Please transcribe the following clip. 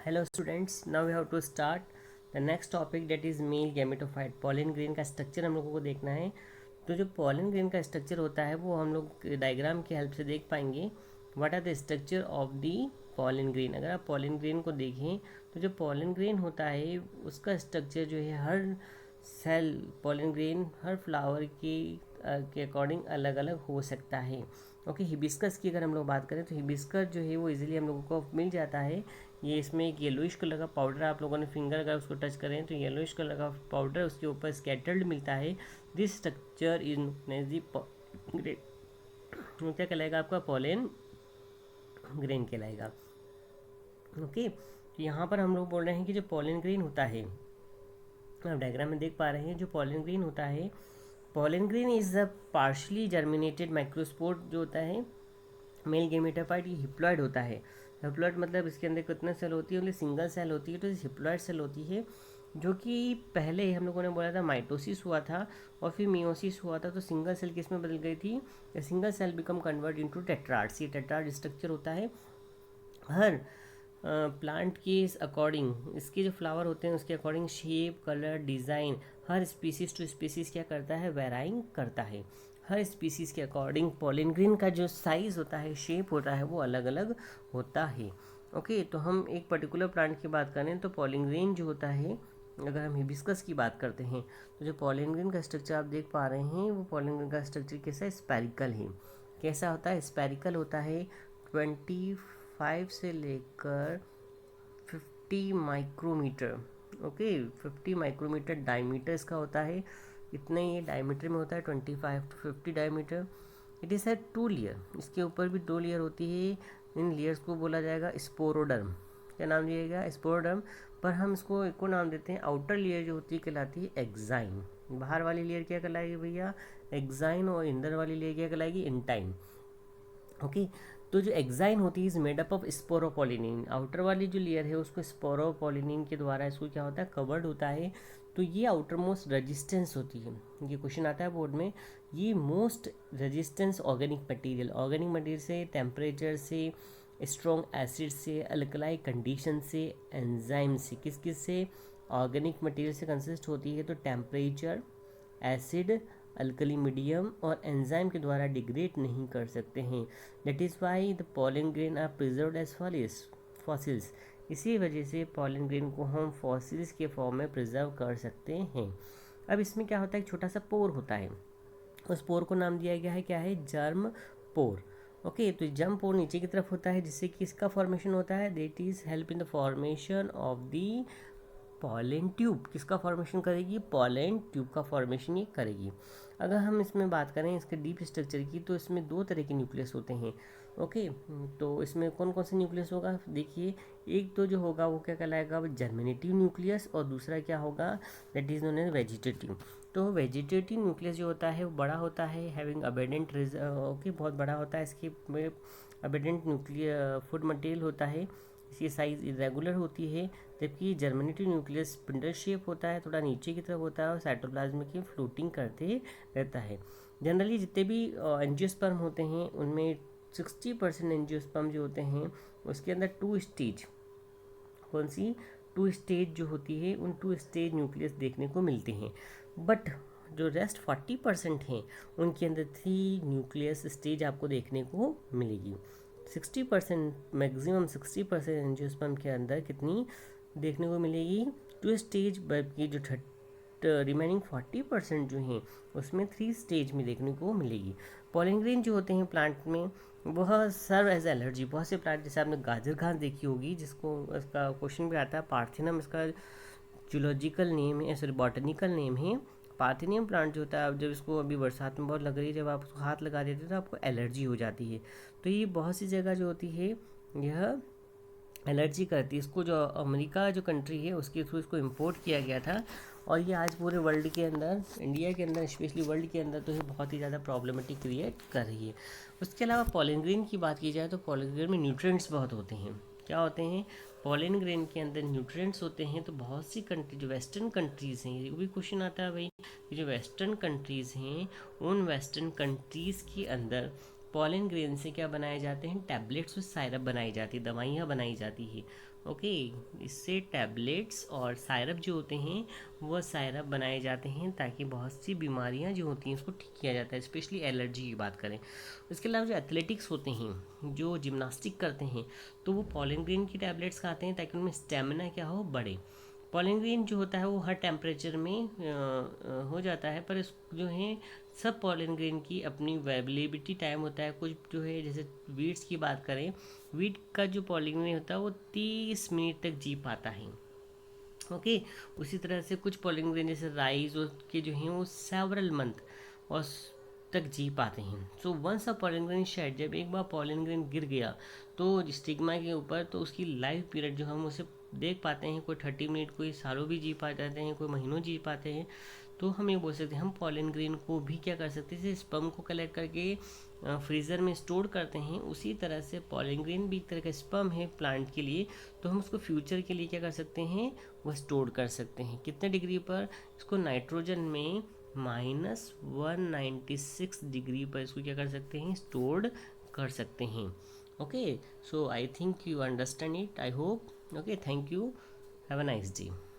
Hello students, now we have to start the next topic that is male gametophyte. Pollen grain का structure हम लोगों को देखना है। तो जो पॉलन ग्रेन का स्ट्रक्चर होता है वो हम लोग डायग्राम की हेल्प से देख पाएंगे। What are the structure of the pollen grain. अगर आप पॉलन ग्रेन को देखें तो जो पॉलन ग्रेन होता है उसका स्ट्रक्चर जो है हर सेल पॉलन ग्रेन हर फ्लावर के अकॉर्डिंग अलग अलग हो सकता है। ओके, हिबिस्कस की अगर हम लोग बात करें तो हिबिस्कस जो है वो इजीली हम लोगों को मिल जाता है। ये इसमें एक येलोइश कलर का पाउडर, आप लोगों ने फिंगर अगर उसको टच करें तो येलोइश कलर का पाउडर उसके ऊपर स्कैटर्ड मिलता है। This structure is known as the क्या कहलाएगा, आपका पॉलन ग्रेन कहलाएगा। ओके, तो यहाँ पर हम लोग बोल रहे हैं कि जो पॉलन ग्रेन होता है, आप डायग्राम में देख पा रहे हैं, जो पॉलन ग्रेन होता है, pollen grain is a partially germinated microspore जो होता है मेल गेमेटोफाइट। ये हिप्लॉइड होता है। हिप्लॉइड मतलब इसके अंदर कितने सेल होती है, ओनली सिंगल सेल होती है। तो हिप्लॉइड सेल होती है जो कि पहले हम लोगों ने बोला था माइटोसिस हुआ था और फिर मियोसिस हुआ था। तो सिंगल सेल किस में बदल गई थी, single cell become convert into tetrads. ये टेट्राड स्ट्रक्चर होता है। हर प्लांट के अकॉर्डिंग इसके जो फ्लावर होते हैं उसके अकॉर्डिंग शेप, कलर, डिज़ाइन हर स्पीसीज टू स्पीसीज क्या करता है, वेराइंग करता है। हर स्पीसीज़ के अकॉर्डिंग पॉलन ग्रेन का जो साइज़ होता है, शेप होता है, वो अलग अलग होता है। ओके, तो हम एक पर्टिकुलर प्लांट की बात करें तो पॉलन ग्रेन जो होता है, अगर हम हिबिस्कस की बात करते हैं तो जो पॉलन ग्रेन का स्ट्रक्चर आप देख पा रहे हैं वो पॉलन ग्रेन का स्ट्रक्चर कैसा है, स्पेरिकल है। कैसा होता है, स्पेरिकल होता है। 25 से लेकर 50 माइक्रोमीटर। ओके, 50 माइक्रोमीटर डायमीटर इसका होता है। इतना ही डायमीटर में होता है, 25 to 50 डायमीटर। इट इज़ है 2 लेयर। इसके ऊपर भी 2 लेयर होती है। इन लेयर्स को बोला जाएगा स्पोरोडर्म। क्या नाम दिया गया, स्पोरोडर्म। पर हम इसको एक को नाम देते हैं, आउटर लेयर जो होती है कहलाती है एक्साइन। बाहर वाली लेयर क्या कहलाएगी भैया, एक्साइन। और अंदर वाली लेयर क्या कहलाएगी, इंटाइन। ओके, तो जो एक्साइन होती है is made up of sporopollenin. Outer वाली जो लेयर है उसको स्पोरोपोलिनिन के द्वारा इसको क्या होता है, कवर्ड होता है। तो ये आउटर मोस्ट रेजिस्टेंस होती है। ये क्वेश्चन आता है बोर्ड में। ये मोस्ट रेजिस्टेंस ऑर्गेनिक मटेरियल से, टेम्परेचर से, स्ट्रॉन्ग एसिड से, अल्कलाई कंडीशन से, एंजाइम से, किस किस से, ऑर्गेनिक मटेरियल से कंसिस्ट होती है। तो टेम्परेचर, एसिड, अल्कली मीडियम और एंजाइम के द्वारा डिग्रेड नहीं कर सकते हैं। That is why the pollen grain are preserved as fossils. इसी वजह से पॉलन ग्रेन को हम फॉसिल्स के फॉर्म में प्रिजर्व कर सकते हैं। अब इसमें क्या होता है, एक छोटा सा पोर होता है। उस पोर को नाम दिया गया है क्या है, जर्म पोर। ओके, तो जर्म पोर नीचे की तरफ होता है जिससे कि इसका फॉर्मेशन होता है, that is help in the formation of the pollen tube. किसका फॉर्मेशन करेगी, पॉलन ट्यूब का फॉर्मेशन ये करेगी। अगर हम इसमें बात करें इसके डीप स्ट्रक्चर की तो इसमें 2 तरह के न्यूक्लियस होते हैं। ओके, तो इसमें कौन कौन से न्यूक्लियस होगा, देखिए। एक तो जो होगा वो क्या कहलाएगा, जर्मिनेटिव न्यूक्लियस, और दूसरा क्या होगा, that is known as vegetative. तो वेजिटेटिव न्यूक्लियस जो होता है वो बड़ा होता है, हैविंग अबेडेंट ओके, बहुत बड़ा होता है। इसके में अबेडेंट न्यूक्लियर फूड मटेरियल होता है। इसकी साइज़ इरेगुलर होती है। जबकि जर्मिनेटिव न्यूक्लियस स्पिंडल शेप होता है, थोड़ा नीचे की तरफ होता है और साइटोप्लाज्म की फ्लोटिंग करते रहता है। जनरली जितने भी एंजियोस्पर्म होते हैं उनमें 60% एंजियोस्पर्म जो होते हैं उसके अंदर 2 स्टेज, कौन सी 2 स्टेज जो होती है, उन 2 स्टेज न्यूक्लियस देखने को मिलते हैं। बट जो रेस्ट 40% हैं उनके अंदर 3 न्यूक्लियस स्टेज आपको देखने को मिलेगी। 60%, मैक्सिमम 60% एंजियोस्पर्म के अंदर कितनी देखने को मिलेगी, 2 स्टेज। बल्कि जो रिमेनिंग 40% जो हैं उसमें 3 स्टेज में देखने को मिलेगी। पॉलन ग्रेन जो होते हैं प्लांट में वह सर्व एज एलर्जी। बहुत से प्लांट, जैसे आपने गाजर घास देखी होगी जिसको इसका क्वेश्चन भी आता है, पार्थिनम इसका जूलॉजिकल नेम है, सॉरी बॉटनिकल नेम है। पार्थिनियम प्लांट जो होता है, अब जब इसको अभी बरसात में बहुत लग रही है, जब आप उसको हाथ लगा देते हो तो आपको एलर्जी हो जाती है। तो ये बहुत सी जगह जो होती है यह एलर्जी करती है। इसको जो अमेरिका जो कंट्री है उसके थ्रू इसको इंपोर्ट किया गया था और ये आज पूरे वर्ल्ड के अंदर, इंडिया के अंदर स्पेशली वर्ल्ड के अंदर तो ये बहुत ही ज़्यादा प्रॉब्लमेटिक क्रिएट कर रही है। उसके अलावा पॉलन ग्रेन की बात की जाए तो पॉलन ग्रेन में न्यूट्रिएंट्स बहुत होते हैं। क्या होते हैं, पॉलन ग्रेन के अंदर न्यूट्रिएंट्स होते हैं। तो बहुत सी कंट्री, जो वेस्टर्न कंट्रीज़ हैं, ये भी क्वेश्चन आता है भाई, जो वेस्टर्न कंट्रीज़ हैं उन वेस्टर्न कंट्रीज़ के अंदर पॉलन ग्रेन से क्या बनाए जाते हैं, टैबलेट्स और सायरप बनाई जाती है, दवाइयाँ बनाई जाती है। ओके। इससे टैबलेट्स और सायरप जो होते हैं वह सायरप बनाए जाते हैं ताकि बहुत सी बीमारियां जो होती हैं उसको ठीक किया जाता है, स्पेशली एलर्जी की बात करें। इसके अलावा जो एथलेटिक्स होते हैं, जो जिम्नास्टिक करते हैं, तो वो पॉलन ग्रेन की टैबलेट्स खाते हैं ताकि उनमें स्टेमिना क्या हो, बढ़े। पॉलन ग्रेन जो होता है वो हर टेम्परेचर में हो जाता है, पर इस जो है सब पॉलन ग्रेन की अपनी अवेलेबिलिटी टाइम होता है। कुछ जो है जैसे वीट्स की बात करें, वीट का जो पॉलन ग्रेन होता है वो 30 मिनट तक जी पाता है। ओके। उसी तरह से कुछ पॉलन ग्रेन जैसे राइस और के जो हैं वो सेवरल मंथ और तक जी पाते हैं। So once a pollen grain shed, जब एक बार पॉलन ग्रेन गिर गया तो स्टिग्मा के ऊपर, तो उसकी लाइफ पीरियड जो हम उसे देख पाते हैं, कोई 30 मिनट, कोई सालों भी जी पा जाते हैं, कोई महीनों जी पाते हैं। तो हम ये बोल सकते हैं हम पॉलन ग्रेन को भी क्या कर सकते हैं, जैसे स्पर्म को कलेक्ट करके फ्रीज़र में स्टोर करते हैं, उसी तरह से पॉलन ग्रेन भी एक तरह का स्पर्म है प्लांट के लिए। तो हम उसको फ्यूचर के लिए क्या कर सकते हैं, वह स्टोर कर सकते हैं। कितने डिग्री पर, इसको नाइट्रोजन में -196 डिग्री पर इसको क्या कर सकते हैं, स्टोर्ड कर सकते हैं। Okay. So I think you understand it, I hope. Okay, thank you, have a nice day.